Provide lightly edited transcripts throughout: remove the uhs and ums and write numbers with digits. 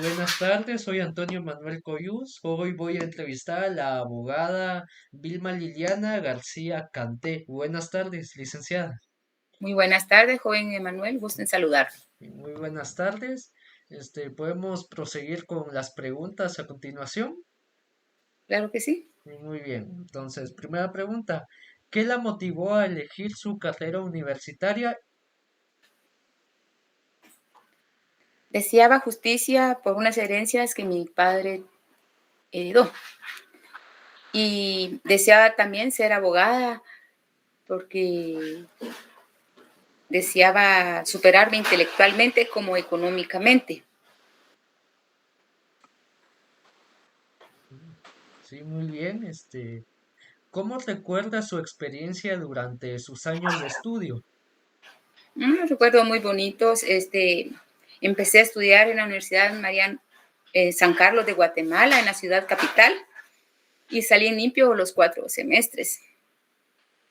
Buenas tardes, soy Antonio Manuel Coyuz. Hoy voy a entrevistar a la abogada Vilma Liliana García Canté. Buenas tardes, licenciada. Muy buenas tardes, joven Emanuel, gusto en saludar. Muy buenas tardes. Podemos proseguir con las preguntas a continuación. Claro que sí. Muy bien. Entonces, primera pregunta. ¿Qué la motivó a elegir su carrera universitaria? Deseaba justicia por unas herencias que mi padre heredó. Y deseaba también ser abogada porque deseaba superarme intelectualmente como económicamente. Sí, muy bien. ¿Cómo recuerda su experiencia durante sus años de estudio? Recuerdos muy bonitos. Empecé a estudiar en la Universidad Mariano San Carlos de Guatemala, en la ciudad capital, y salí en limpio los 4 semestres.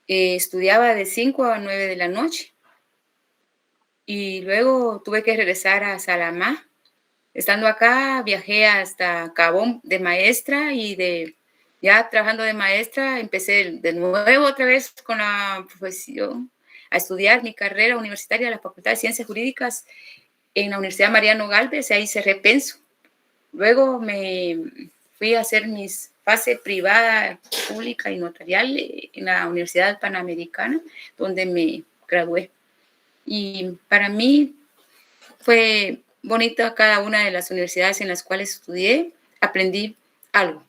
Estudiaba de 5 a 9 de la noche y luego tuve que regresar a Salamá. Estando acá, viajé hasta Cabón de maestra y ya trabajando de maestra, empecé de nuevo otra vez con la profesión, a estudiar mi carrera universitaria en la Facultad de Ciencias Jurídicas en la Universidad Mariano Galvez, ahí cerré penso. Luego me fui a hacer mis fase privada, pública y notarial en la Universidad Panamericana, donde me gradué. Y para mí fue bonita cada una de las universidades en las cuales estudié, aprendí algo.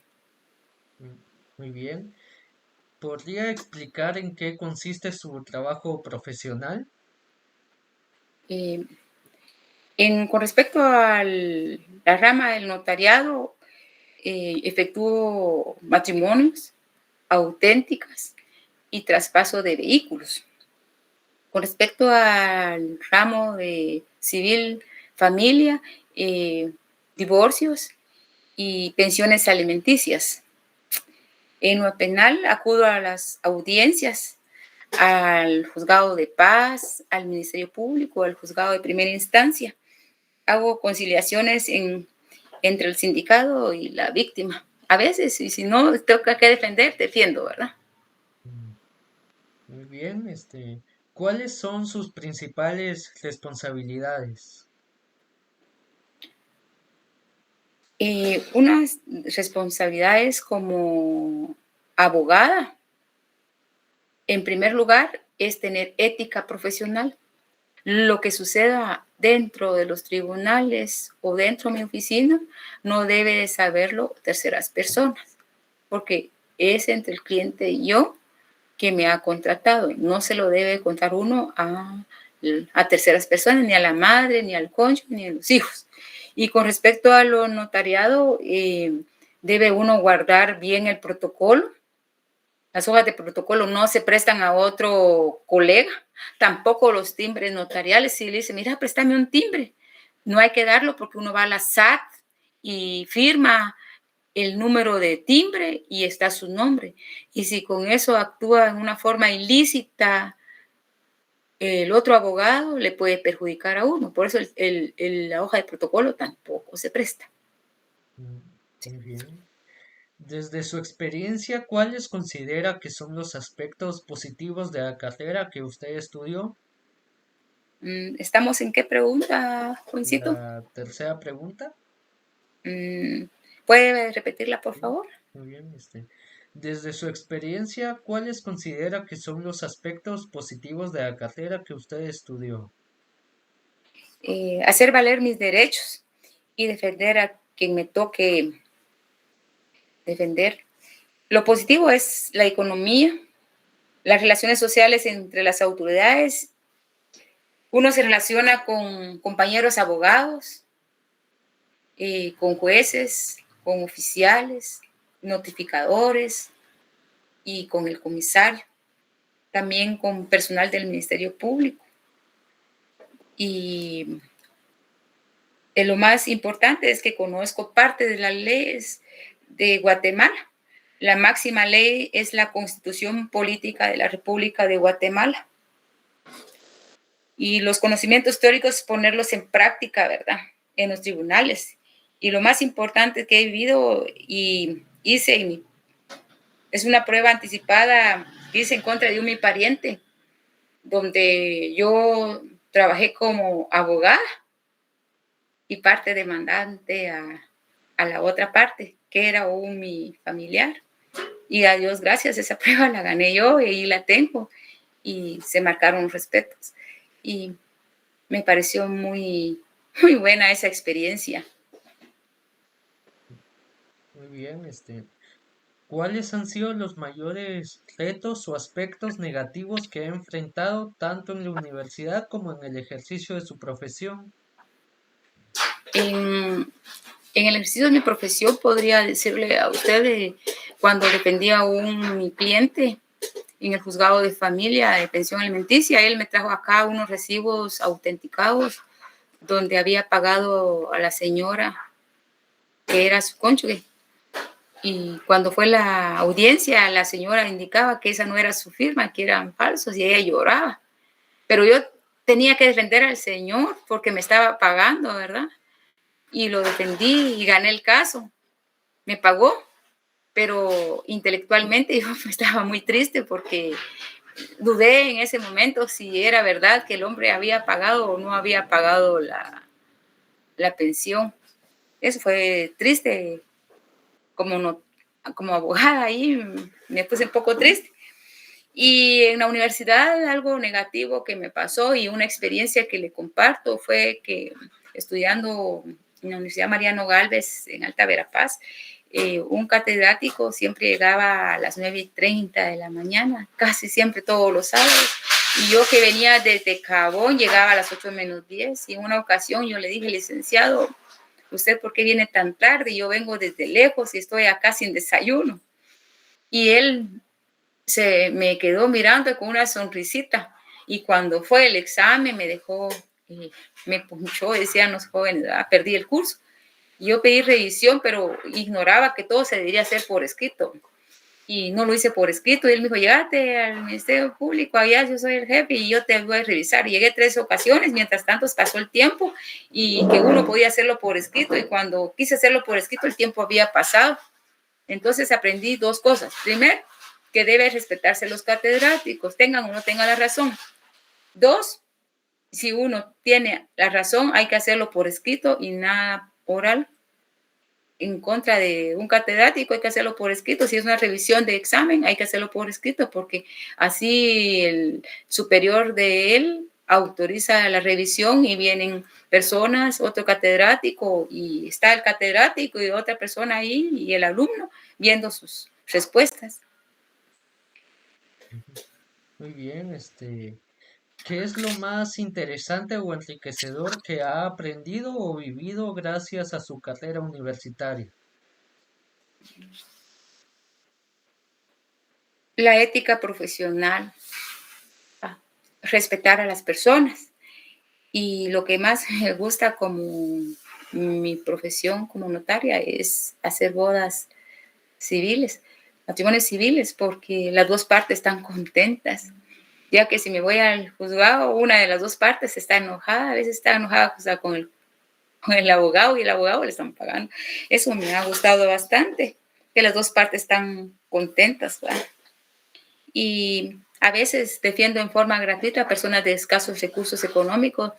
Mm, Muy bien. ¿Podría explicar en qué consiste su trabajo profesional? Eh, con respecto a la rama del notariado, efectúo matrimonios, auténticas y traspaso de vehículos. Con respecto al ramo de civil, familia, divorcios y pensiones alimenticias. En lo penal acudo a las audiencias, al juzgado de paz, al Ministerio Público, al juzgado de primera instancia. Hago conciliaciones entre el sindicado y la víctima. A veces, y si no toca que defender, defiendo, ¿verdad? Mm, Muy bien. ¿Cuáles son sus principales responsabilidades? Unas responsabilidades como abogada, en primer lugar, es tener ética profesional. Lo que suceda dentro de los tribunales o dentro de mi oficina no debe de saberlo terceras personas, porque es entre el cliente y yo que me ha contratado. No se lo debe contar uno a terceras personas, ni a la madre, ni al cónyuge, ni a los hijos. Y con respecto a lo notariado, debe uno guardar bien el protocolo. Las hojas de protocolo no se prestan a otro colega, tampoco los timbres notariales. Si le dice, mira, préstame un timbre, no hay que darlo porque uno va a la SAT y firma el número de timbre y está su nombre. Y si con eso actúa en una forma ilícita, el otro abogado le puede perjudicar a uno. Por eso la hoja de protocolo tampoco se presta. Mm, Muy bien. Desde su experiencia, ¿cuáles considera que son los aspectos positivos de la carrera que usted estudió? ¿Estamos en qué pregunta, Juancito? La tercera pregunta. Mm, ¿Puede repetirla, por Sí, favor? muy bien. Desde su experiencia, ¿cuáles considera que son los aspectos positivos de la carrera que usted estudió? Hacer valer mis derechos y defender a quien me toque defender. Lo positivo es la economía, las relaciones sociales entre las autoridades. Uno se relaciona con compañeros abogados, con jueces, con oficiales, notificadores y con el comisario, también con personal del Ministerio Público. Y lo más importante es que conozco parte de las leyes de Guatemala. La máxima ley es la Constitución Política de la República de Guatemala. Y los conocimientos teóricos ponerlos en práctica, ¿verdad? En los tribunales Y lo más importante que he vivido y hice, es una prueba anticipada que hice en contra de mi pariente, donde yo trabajé como abogada y parte demandante a la otra parte, que era mi familiar. Y a Dios gracias, esa prueba la gané yo y ahí la tengo. Y se marcaron respetos. Y me pareció muy, muy buena esa experiencia. Muy bien, ¿cuáles han sido los mayores retos o aspectos negativos que ha enfrentado tanto en la universidad como en el ejercicio de su profesión? En el ejercicio de mi profesión podría decirle a usted cuando defendía a mi cliente en el juzgado de familia de pensión alimenticia, él me trajo acá unos recibos autenticados donde había pagado a la señora que era su cónyuge. Y cuando fue la audiencia, la señora indicaba que esa no era su firma, que eran falsos, y ella lloraba. Pero yo tenía que defender al señor porque me estaba pagando, ¿verdad? Y lo defendí y gané el caso. Me pagó, pero intelectualmente yo estaba muy triste porque dudé en ese momento si era verdad que el hombre había pagado o no había pagado la pensión. Eso fue triste, como, no, como abogada ahí me puse un poco triste. Y en la universidad algo negativo que me pasó y una experiencia que le comparto fue que estudiando en la Universidad Mariano Galvez en Alta Verapaz, un catedrático siempre llegaba a las 9:30 de la mañana, casi siempre todos los sábados. Y yo que venía desde Cabón llegaba a las 8:10. Y en una ocasión yo le dije, licenciado, ¿usted por qué viene tan tarde? Yo vengo desde lejos y estoy acá sin desayuno. Y él se me quedó mirando con una sonrisita. Y cuando fue el examen me dejó, me punchó, decían los jóvenes, perdí el curso. Yo pedí revisión, pero ignoraba que todo se debería hacer por escrito. Y no lo hice por escrito. Y él me dijo, llegate al Ministerio Público, allá yo soy el jefe y yo te voy a revisar. Y llegué 3 ocasiones, mientras tanto pasó el tiempo y que uno podía hacerlo por escrito. Y cuando quise hacerlo por escrito, el tiempo había pasado. Entonces aprendí 2 cosas. Primero, que debe respetarse los catedráticos, tengan o no tengan la razón. 2, si uno tiene la razón, hay que hacerlo por escrito y nada oral. En contra de un catedrático hay que hacerlo por escrito. Si es una revisión de examen, hay que hacerlo por escrito, porque así el superior de él autoriza la revisión y vienen personas, otro catedrático, y está el catedrático y otra persona ahí y el alumno viendo sus respuestas. Muy bien, ¿qué es lo más interesante o enriquecedor que ha aprendido o vivido gracias a su carrera universitaria? La ética profesional, respetar a las personas. Y lo que más me gusta como mi profesión como notaria es hacer bodas civiles, matrimonios civiles, porque las 2 partes están contentas. Ya que si me voy al juzgado, una de las 2 partes está enojada, a veces está enojada, o sea, con el abogado y el abogado le están pagando. Eso me ha gustado bastante, que las 2 partes están contentas, ¿verdad? Y a veces defiendo en forma gratuita a personas de escasos recursos económicos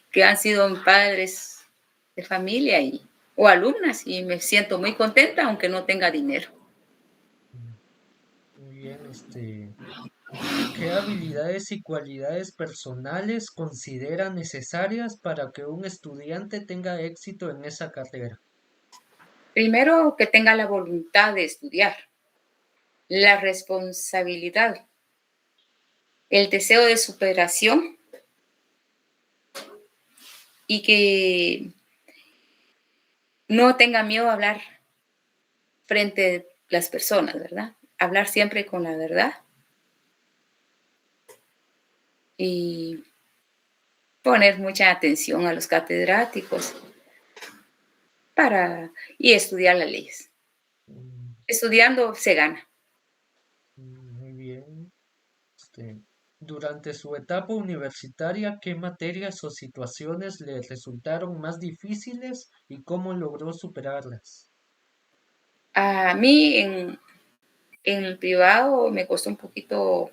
que han sido padres de familia o alumnas y me siento muy contenta aunque no tenga dinero. Mm, muy bien, ¿qué habilidades y cualidades personales considera necesarias para que un estudiante tenga éxito en esa carrera? Primero, que tenga la voluntad de estudiar, la responsabilidad, el deseo de superación y que no tenga miedo a hablar frente a las personas, ¿verdad? Hablar siempre con la verdad y poner mucha atención a los catedráticos y estudiar las leyes. Mm, Estudiando se gana. muy bien. Este, Durante su etapa universitaria, ¿qué materias o situaciones le resultaron más difíciles y cómo logró superarlas? A mí en el privado me costó un poquito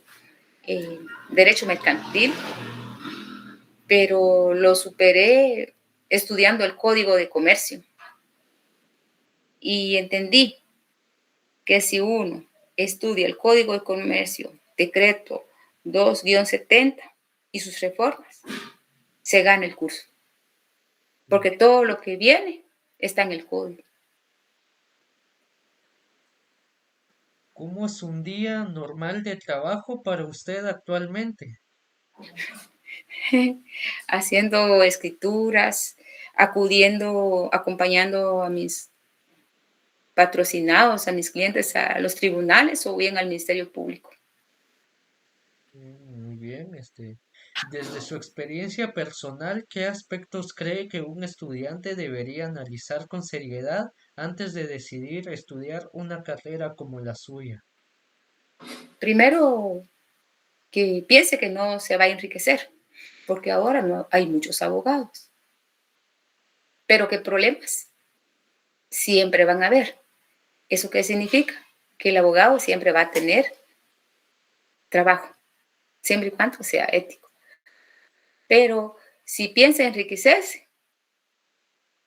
derecho mercantil, pero lo superé estudiando el Código de Comercio y entendí que si uno estudia el Código de Comercio, decreto 2-70 y sus reformas, se gana el curso, porque todo lo que viene está en el código. ¿Cómo es un día normal de trabajo para usted actualmente? Haciendo escrituras, acudiendo, acompañando a mis patrocinados, a mis clientes a los tribunales o bien al Ministerio Público. Muy bien, desde su experiencia personal, ¿qué aspectos cree que un estudiante debería analizar con seriedad antes de decidir estudiar una carrera como la suya? Primero, que piense que no se va a enriquecer, porque ahora no hay muchos abogados, pero qué problemas siempre van a haber. ¿Eso qué significa? Que el abogado siempre va a tener trabajo, siempre y cuando sea ético. Pero si piensa enriquecerse,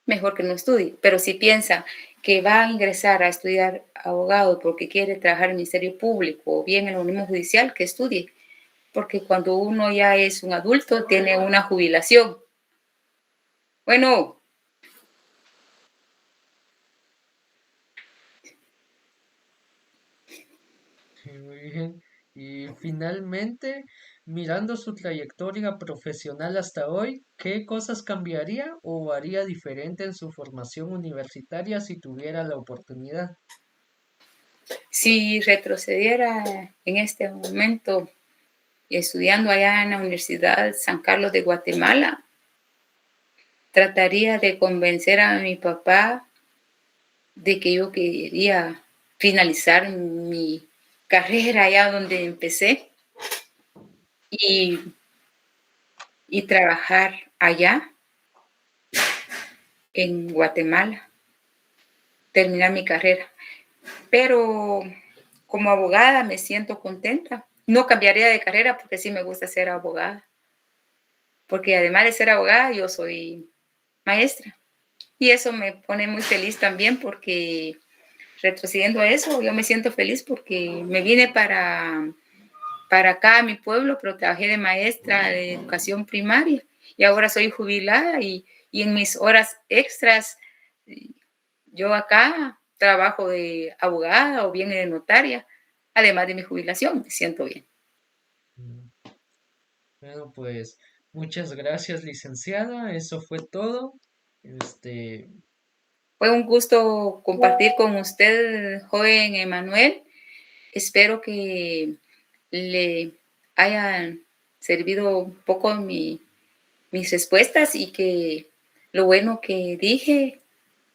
mejor que no estudie. Pero si piensa que va a ingresar a estudiar abogado porque quiere trabajar en el Ministerio Público o bien en el organismo judicial, que estudie. Porque cuando uno ya es un adulto, tiene una jubilación. Bueno, Sí, muy bien. Y finalmente, mirando su trayectoria profesional hasta hoy, ¿qué cosas cambiaría o haría diferente en su formación universitaria si tuviera la oportunidad? si retrocediera en este momento estudiando allá en la Universidad San Carlos de Guatemala, trataría de convencer a mi papá de que yo quería finalizar mi carrera allá donde empecé y, y trabajar allá en Guatemala, terminar mi carrera. Pero como abogada me siento contenta. No cambiaría de carrera porque sí me gusta ser abogada, porque además de ser abogada yo soy maestra y eso me pone muy feliz también porque retrocediendo a eso yo me siento feliz porque me vine para acá a mi pueblo, pero trabajé de maestra de educación primaria y ahora soy jubilada y en mis horas extras yo acá trabajo de abogada o bien de notaria, además de mi jubilación, me siento bien. Mm, Bueno, pues muchas gracias, licenciada. Eso fue todo. Este, Fue un gusto compartir con usted, joven Emanuel. Espero que le hayan servido un poco mis respuestas y que lo bueno que dije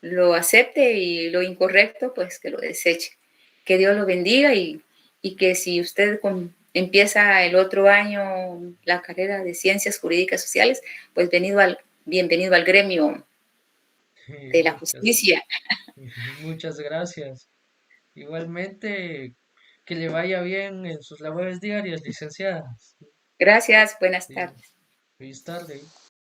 lo acepte y lo incorrecto, pues que lo deseche. Que Dios lo bendiga y que si usted empieza el otro año la carrera de Ciencias Jurídicas Sociales, pues bienvenido al gremio de la muchas, justicia. muchas gracias. Igualmente, que le vaya bien en sus labores diarias, licenciada. Gracias, buenas Sí, tardes. feliz tarde.